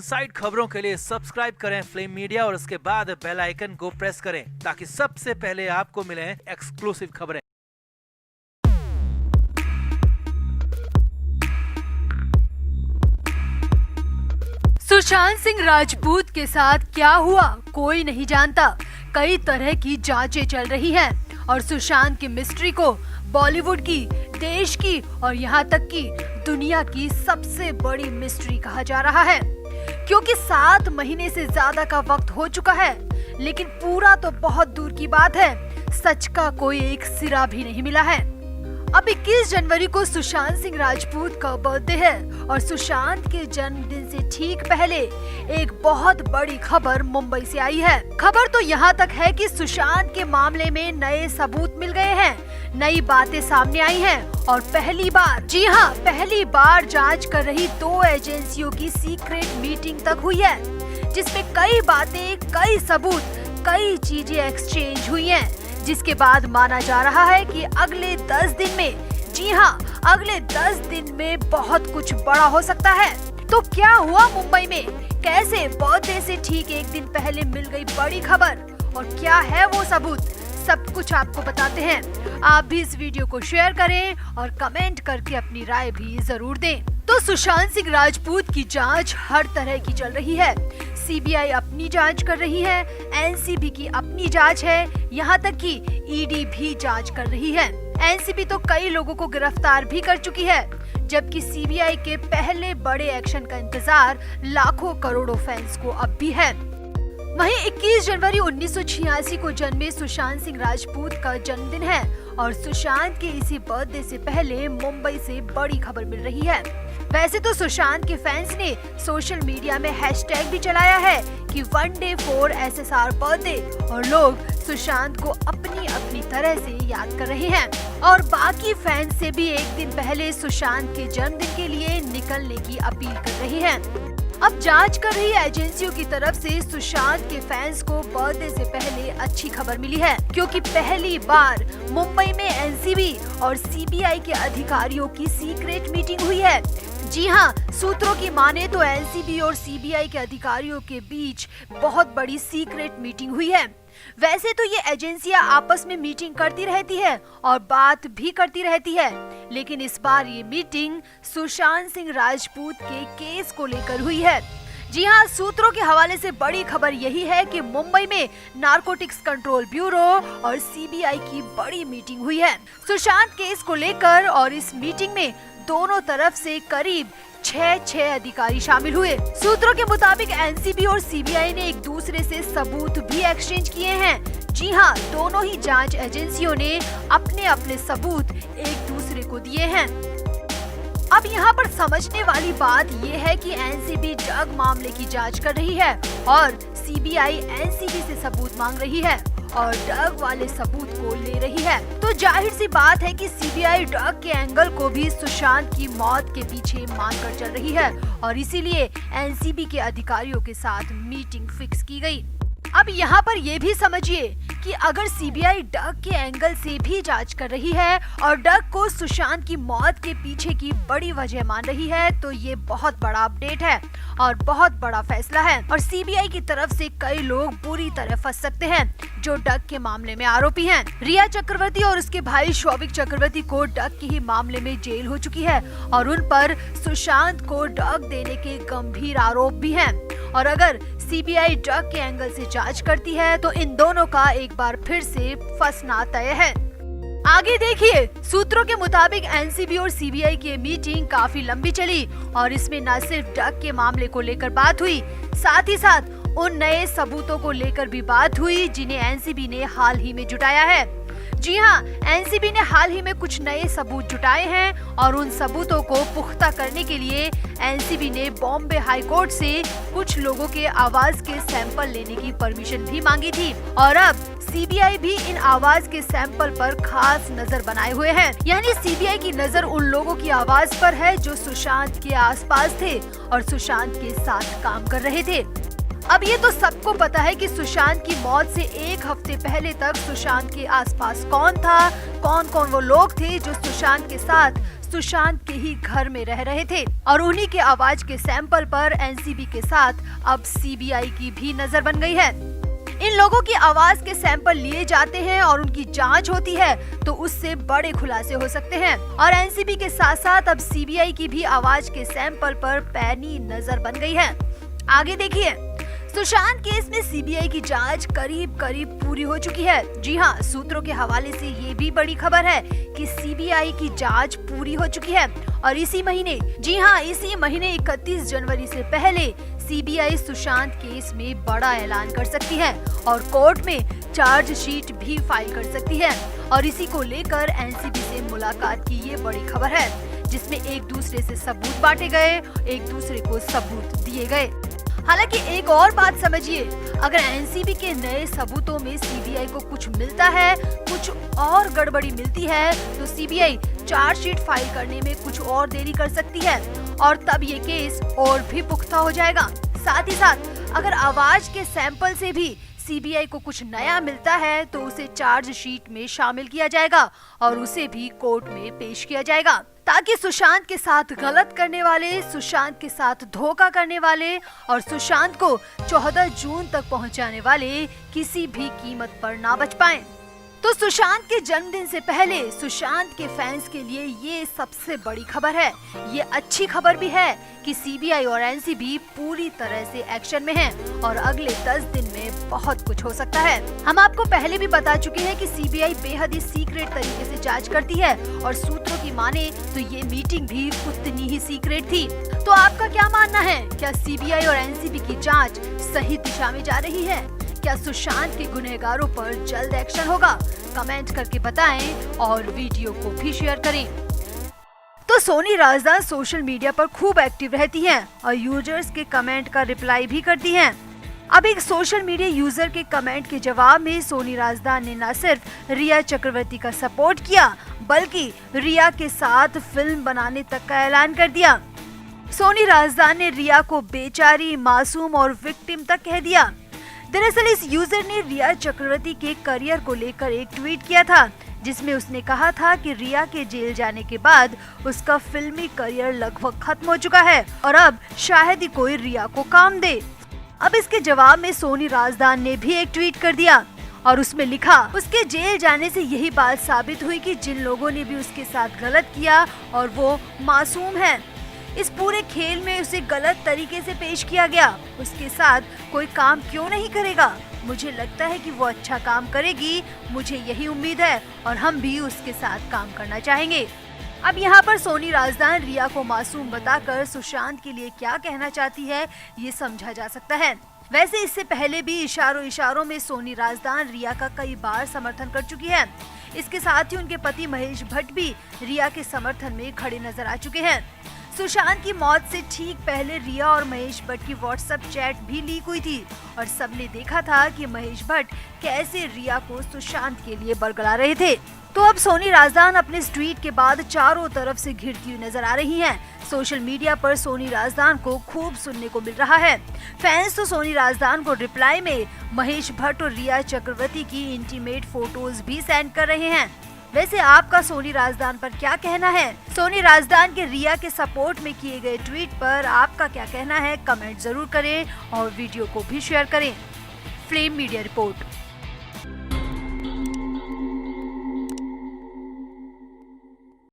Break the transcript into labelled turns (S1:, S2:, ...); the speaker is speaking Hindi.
S1: साइड खबरों के लिए सब्सक्राइब करें फ्लेम मीडिया और उसके बाद बेल आइकन को प्रेस करें ताकि सबसे पहले आपको मिले एक्सक्लूसिव खबरें।
S2: सुशांत सिंह राजपूत के साथ क्या हुआ कोई नहीं जानता। कई तरह की जांचें चल रही हैं और सुशांत की मिस्ट्री को बॉलीवुड की, देश की और यहाँ तक कि दुनिया की सबसे बड़ी मिस्ट्री कहा जा रहा है, क्योंकि 7 महीने से ज्यादा का वक्त हो चुका है, लेकिन पूरा तो बहुत दूर की बात है, सच का कोई एक सिरा भी नहीं मिला है। अब 21 जनवरी को सुशांत सिंह राजपूत का बर्थडे है और सुशांत के जन्मदिन से ठीक पहले एक बहुत बड़ी खबर मुंबई से आई है। खबर तो यहाँ तक है कि सुशांत के मामले में नए सबूत मिल गए हैं, नई बातें सामने आई हैं और पहली बार, जी हाँ पहली बार जांच कर रही 2 एजेंसियों की सीक्रेट मीटिंग तक हुई है, जिसमें कई बातें, कई सबूत, कई चीजें एक्सचेंज हुई हैं, जिसके बाद माना जा रहा है कि अगले 10 दिन में, जी हाँ अगले 10 दिन में बहुत कुछ बड़ा हो सकता है। तो क्या हुआ मुंबई में, कैसे बर्थडे से ठीक एक दिन पहले मिल गई बड़ी खबर और क्या है वो सबूत, सब कुछ आपको बताते हैं। आप भी इस वीडियो को शेयर करें और कमेंट करके अपनी राय भी जरूर दें। तो सुशांत सिंह राजपूत की जांच हर तरह की चल रही है। सीबीआई अपनी जांच कर रही है, एनसीबी की अपनी जांच है, यहाँ तक कि ईडी भी जांच कर रही है। एनसीबी तो कई लोगों को गिरफ्तार भी कर चुकी है, जबकि सीबीआई के पहले बड़े एक्शन का इंतजार लाखों करोड़ों फैंस को अब भी है। वहीं 21 जनवरी 1986 को जन्मे सुशांत सिंह राजपूत का जन्मदिन है और सुशांत के इसी बर्थडे से पहले मुंबई से बड़ी खबर मिल रही है। वैसे तो सुशांत के फैंस ने सोशल मीडिया में हैशटैग भी चलाया है कि 1 day for SSR बर्थडे और लोग सुशांत को अपनी अपनी तरह से याद कर रहे हैं और बाकी फैंस से भी एक दिन पहले सुशांत के जन्मदिन के लिए निकलने की अपील कर रहे हैं। अब जांच कर रही एजेंसियों की तरफ से सुशांत के फैंस को बर्थडे से पहले अच्छी खबर मिली है, क्योंकि पहली बार मुंबई में एनसीबी और सीबीआई के अधिकारियों की सीक्रेट मीटिंग हुई है। जी हाँ, सूत्रों की माने तो एनसीबी और सीबीआई के अधिकारियों के बीच बहुत बड़ी सीक्रेट मीटिंग हुई है। वैसे तो ये एजेंसियां आपस में मीटिंग करती रहती है और बात भी करती रहती है, लेकिन इस बार ये मीटिंग सुशांत सिंह राजपूत के केस को लेकर हुई है। जी हाँ, सूत्रों के हवाले से बड़ी खबर यही है कि मुंबई में नारकोटिक्स कंट्रोल ब्यूरो और सीबीआई की बड़ी मीटिंग हुई है सुशांत केस को लेकर, और इस मीटिंग में दोनों तरफ से करीब 6 अधिकारी शामिल हुए। सूत्रों के मुताबिक एनसीबी और सीबीआई ने एक दूसरे से सबूत भी एक्सचेंज किए हैं। जी हाँ, दोनों ही जांच एजेंसियों ने अपने अपने सबूत एक दूसरे को दिए हैं। अब यहाँ पर समझने वाली बात ये है कि एनसीबी ड्रग मामले की जांच कर रही है और सीबीआई एनसीबी से सबूत मांग रही है और ड्रग वाले सबूत को ले रही है। तो जाहिर सी बात है कि सीबीआई ड्रग के एंगल को भी सुशांत की मौत के पीछे मानकर चल रही है और इसीलिए एनसीबी के अधिकारियों के साथ मीटिंग फिक्स की गई। अब यहाँ पर ये भी समझिए कि अगर सीबीआई ड्रग के एंगल से भी जांच कर रही है और ड्रग को सुशांत की मौत के पीछे की बड़ी वजह मान रही है, तो ये बहुत बड़ा अपडेट है और बहुत बड़ा फैसला है और सीबीआई की तरफ से कई लोग बुरी तरह फंस सकते हैं जो ड्रग के मामले में आरोपी हैं। रिया चक्रवर्ती और उसके भाई शौविक चक्रवर्ती को ड्रग के ही मामले में जेल हो चुकी है और उन पर सुशांत को ड्रग देने के गंभीर आरोप भी हैं। और अगर सीबीआई ड्रग के एंगल से जांच करती है तो इन दोनों का एक बार फिर से फंसना तय है। आगे देखिए, सूत्रों के मुताबिक एनसीबी और सीबीआई की मीटिंग काफी लंबी चली और इसमें न सिर्फ ड्रग के मामले को लेकर बात हुई, साथ ही साथ उन नए सबूतों को लेकर भी बात हुई जिन्हें एनसीबी ने हाल ही में जुटाया है। जी हाँ, एनसीबी ने हाल ही में कुछ नए सबूत जुटाए हैं और उन सबूतों को पुख्ता करने के लिए एनसीबी ने बॉम्बे हाई कोर्ट से कुछ लोगों के आवाज के सैंपल लेने की परमिशन भी मांगी थी और अब सीबीआई भी इन आवाज के सैंपल पर खास नजर बनाए हुए हैं। यानी सीबीआई की नजर उन लोगों की आवाज पर है जो सुशांत के आसपास थे और सुशांत के साथ काम कर रहे थे। अब ये तो सबको पता है कि सुशांत की मौत से एक हफ्ते पहले तक सुशांत के आसपास कौन था, कौन कौन वो लोग थे जो सुशांत के साथ सुशांत के ही घर में रह रहे थे, और उन्हीं के आवाज के सैंपल पर एनसीबी के साथ अब सीबीआई की भी नजर बन गई है। इन लोगों की आवाज के सैंपल लिए जाते हैं और उनकी जांच होती है तो उससे बड़े खुलासे हो सकते हैं, और एनसीबी के साथ साथ अब सीबीआई की भी आवाज के सैंपल पर पैनी नजर बन गई है। आगे देखिए, सुशांत केस में सीबीआई की जांच करीब करीब पूरी हो चुकी है। जी हाँ, सूत्रों के हवाले से ये भी बड़ी खबर है कि सीबीआई की जांच पूरी हो चुकी है और इसी महीने 31 जनवरी से पहले सीबीआई सुशांत केस में बड़ा ऐलान कर सकती है और कोर्ट में चार्जशीट भी फाइल कर सकती है। और इसी को लेकर एनसीबी से मुलाकात की ये बड़ी खबर है, जिसमें एक दूसरे से सबूत बांटे गए, एक दूसरे को सबूत दिए गए। हालांकि एक और बात समझिए, अगर एनसीबी के नए सबूतों में सीबीआई को कुछ मिलता है, कुछ और गड़बड़ी मिलती है, तो सीबीआई चार्जशीट फाइल करने में कुछ और देरी कर सकती है और तब ये केस और भी पुख्ता हो जाएगा। साथ ही साथ अगर आवाज के सैंपल से भी सीबीआई को कुछ नया मिलता है तो उसे चार्जशीट में शामिल किया जाएगा और उसे भी कोर्ट में पेश किया जाएगा, ताकि सुशांत के साथ गलत करने वाले, सुशांत के साथ धोखा करने वाले और सुशांत को 14 जून तक पहुंचाने वाले किसी भी कीमत पर ना बच पाएं। तो सुशांत के जन्मदिन से पहले सुशांत के फैंस के लिए ये सबसे बड़ी खबर है। ये अच्छी खबर भी है कि सीबीआई और एनसीबी पूरी तरह से एक्शन में हैं और अगले 10 दिन में बहुत कुछ हो सकता है। हम आपको पहले भी बता चुके हैं कि सीबीआई बेहद ही सीक्रेट तरीके से जांच करती है और सूत्रों की माने तो ये मीटिंग भी उतनी ही सीक्रेट थी। तो आपका क्या मानना है? क्या सीबीआई और एनसीबी की जाँच सही दिशा में जा रही है? क्या सुशांत के गुनहगारों पर जल्द एक्शन होगा? कमेंट करके बताएं और वीडियो को भी शेयर करें। तो सोनी राजदान सोशल मीडिया पर खूब एक्टिव रहती हैं और यूजर्स के कमेंट का रिप्लाई भी करती हैं। अब एक सोशल मीडिया यूजर के कमेंट के जवाब में सोनी राजदान ने न सिर्फ रिया चक्रवर्ती का सपोर्ट किया, बल्कि रिया के साथ फिल्म बनाने तक का ऐलान कर दिया। सोनी राजदान ने रिया को बेचारी, मासूम और विक्टिम तक कह दिया। दरअसल इस यूजर ने रिया चक्रवर्ती के करियर को लेकर एक ट्वीट किया था, जिसमें उसने कहा था कि रिया के जेल जाने के बाद उसका फिल्मी करियर लगभग खत्म हो चुका है और अब शायद ही कोई रिया को काम दे। अब इसके जवाब में सोनी राजदान ने भी एक ट्वीट कर दिया और उसमें लिखा, उसके जेल जाने से यही बात साबित हुई कि जिन लोगों ने भी उसके साथ गलत किया और वो मासूम है। इस पूरे खेल में उसे गलत तरीके से पेश किया गया। उसके साथ कोई काम क्यों नहीं करेगा? मुझे लगता है कि वो अच्छा काम करेगी, मुझे यही उम्मीद है और हम भी उसके साथ काम करना चाहेंगे। अब यहाँ पर सोनी राजदान रिया को मासूम बताकर सुशांत के लिए क्या कहना चाहती है, ये समझा जा सकता है। वैसे इससे पहले भी इशारों में सोनी राजदान रिया का कई बार समर्थन कर चुकी है। इसके साथ ही उनके पति महेश भट्ट भी रिया के समर्थन में खड़े नजर आ चुके हैं। सुशांत की मौत से ठीक पहले रिया और महेश भट्ट की व्हाट्सएप चैट भी लीक हुई थी और सबने देखा था कि महेश भट्ट कैसे रिया को सुशांत के लिए बरगला रहे थे। तो अब सोनी राजदान अपने इस ट्वीट के बाद चारों तरफ से घिरती हुई नजर आ रही हैं। सोशल मीडिया पर सोनी राजदान को खूब सुनने को मिल रहा है। फैंस तो सोनी राजदान को रिप्लाई में महेश भट्ट और रिया चक्रवर्ती की इंटीमेट फोटोज भी सेंड कर रहे हैं। वैसे आपका सोनी राजदान पर क्या कहना है? सोनी राजदान के रिया के सपोर्ट में किए गए ट्वीट पर आपका क्या कहना है? कमेंट जरूर करें और वीडियो को भी शेयर करें। Flame media report.